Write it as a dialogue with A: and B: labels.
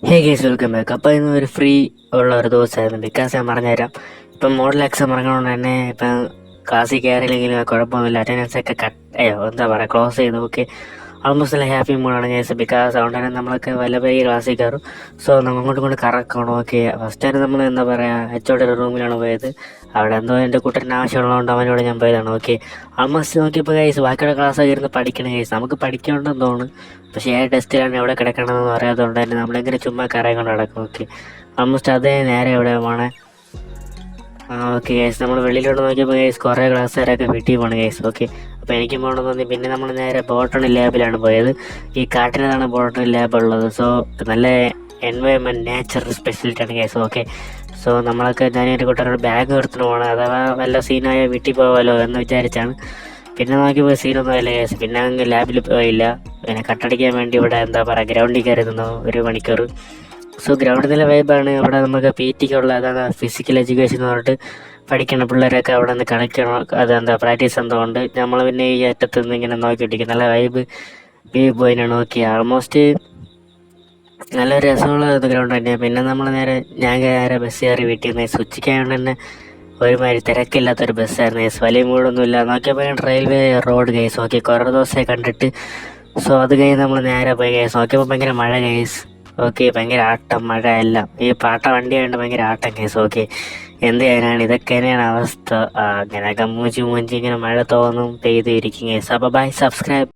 A: ഹേ guys, welcome back. അപ്പോൾ ഇന്ന് ഒരു ഫ്രീ ഉള്ള ഒരു ദിവസമായിരുന്നു. ബിക്കോസ് ഞാൻ പറഞ്ഞുതരാം. ഇപ്പം മോഡൽ എക്സാം ഇറങ്ങുന്നതുകൊണ്ട് തന്നെ ഇപ്പം ക്ലാസ്സിൽ കയറിയില്ലെങ്കിലും കുഴപ്പമൊന്നുമില്ല. അറ്റൻഡൻസ് ഒക്കെ എന്താ പറയുക, ക്ലോസ് ചെയ്ത് ഓക്കെ. ആൾമോസ്റ്റ് നല്ല ഹാപ്പി മൂഡാണ് ഗേസ്. ബിക്കോസ് അതുകൊണ്ട് തന്നെ നമ്മളൊക്കെ വല്ല പേര് ക്ലാസ്സിൽ കയറും. സോ നമ്മൾ അങ്ങോട്ടും കൊണ്ട് കറക്കണം ഓക്കെ. ഫസ്റ്റ് ടൈം നമ്മൾ എന്താ പറയുക, ഒരു റൂമിലാണ് പോയത്. അവിടെ എന്തോ എൻ്റെ കൂട്ടറിന് ആവശ്യമുള്ളതുകൊണ്ട് അവനോട് ഞാൻ പോയതാണ് ഓക്കെ. ആൾമോസ്റ്റ് നോക്കിയപ്പോൾ ഗൈസ് ബാക്കിയുള്ള ക്ലാസ്സൊക്കെ ഇരുന്ന് പഠിക്കണം ഗൈസ്. നമുക്ക് പഠിക്കണമെന്ന് തോന്നും, പക്ഷേ ഏത് ടെസ്റ്റിലാണ് എവിടെ കിടക്കണമെന്ന് അറിയാത്തതുകൊണ്ട് തന്നെ നമ്മളിങ്ങനെ ചുമ്മാ കറങ്ങി കൊണ്ട് നടക്കും ഓക്കെ. ആൾമോസ്റ്റ് അതേ നേരെ എവിടെ പോണേ. ഓക്കെ ഗൈസ്, നമ്മൾ വെളിയിലോട്ട് നോക്കിയപ്പോൾ ഗൈസ് കുറേ ക്ലാസ്സുകാരൊക്കെ വീട്ടിൽ പോകണം ഗൈസ് ഓക്കെ. അപ്പോൾ എനിക്ക് പോകണമെന്ന് തോന്നി. പിന്നെ നമ്മൾ നേരെ ബോട്ടണി ലാബിലാണ് പോയത്. ഈ കാട്ടിനതാണ് ബോട്ടണി ലാബ് ഉള്ളത്. സോ നല്ല എൻവയോൺമെൻറ്റ് നേച്ചർ സ്പെഷ്യലിറ്റിയാണ് ഗൈസ് ഓക്കെ. സോ നമ്മളൊക്കെ ഞാനൊരു കൂട്ടരോട് ബാഗ് എടുത്തിട്ട് പോകണം, അഥവാ വല്ല സീനായ വീട്ടിൽ പോകാമല്ലോ എന്ന് വിചാരിച്ചാണ്. പിന്നെ നോക്കിയപ്പോൾ സീനൊന്നും അല്ല കേസ്. പിന്നെ അങ്ങ് ലാബിൽ പോയില്ല. പിന്നെ കട്ടടിക്കാൻ വേണ്ടി ഇവിടെ എന്താ പറയുക, ഗ്രൗണ്ടിൽ കയറി നിന്നു 1 മണിക്കൂർ. സോ ഗ്രൗണ്ടിൽ നല്ല വൈബാണ്. അവിടെ നമുക്ക് പി ടിക്കുള്ള അതാണ് ഫിസിക്കൽ എഡ്യൂക്കേഷൻ എന്ന് പറഞ്ഞിട്ട് പഠിക്കുന്ന പിള്ളേരൊക്കെ അവിടെ നിന്ന് കളിക്കണം. അതെന്താ പ്രാക്ടീസ് എന്തോ ഉണ്ട്. നമ്മൾ പിന്നെ ഈ അറ്റത്ത് നിന്ന് ഇങ്ങനെ നോക്കിയിട്ടിരിക്കും. നല്ല വൈബ് വ്യൂ പോയിനാണ് നോക്കി. ആൾമോസ്റ്റ് നല്ല രസമുള്ള ഗ്രൗണ്ട് തന്നെയാണ്. പിന്നെ നമ്മൾ ഞാൻ നേരെ ബസ് കയറി വീട്ടിൽ നിന്ന് ഉച്ചയ്ക്കായതുകൊണ്ട് തന്നെ ഒരുമാതിരി തിരക്കില്ലാത്തൊരു ബസ്സായിരുന്നു ഗൈസ്. വലിയ മൂടൊന്നുമില്ല. നോക്കിയപ്പോൾ റെയിൽവേ റോഡ് ഗൈസ് ഓക്കെ. കുറേ ദിവസമായി കണ്ടിട്ട്. സോ അത് കഴിഞ്ഞ് നമ്മൾ നേരെ പോയി ഗൈസ്. നോക്കിയപ്പോൾ ഭയങ്കര മഴ ഗൈസ് ഓക്കെ. ഭയങ്കര ആട്ടം, മഴ എല്ലാം. ഈ പാട്ട വണ്ടി ആയതുകൊണ്ട് ഭയങ്കര ആട്ടം ഗൈസ് ഓക്കെ. എന്ത് ചെയ്യാനാണ്, ഇതൊക്കെ തന്നെയാണ് അവസ്ഥ. അങ്ങനെയൊക്കെ മൂഞ്ചി ഇങ്ങനെ മഴ തോന്നും പെയ്ത് ഇരിക്കും ഗൈസ്. അപ്പോൾ ബൈ, സബ്സ്ക്രൈബ്.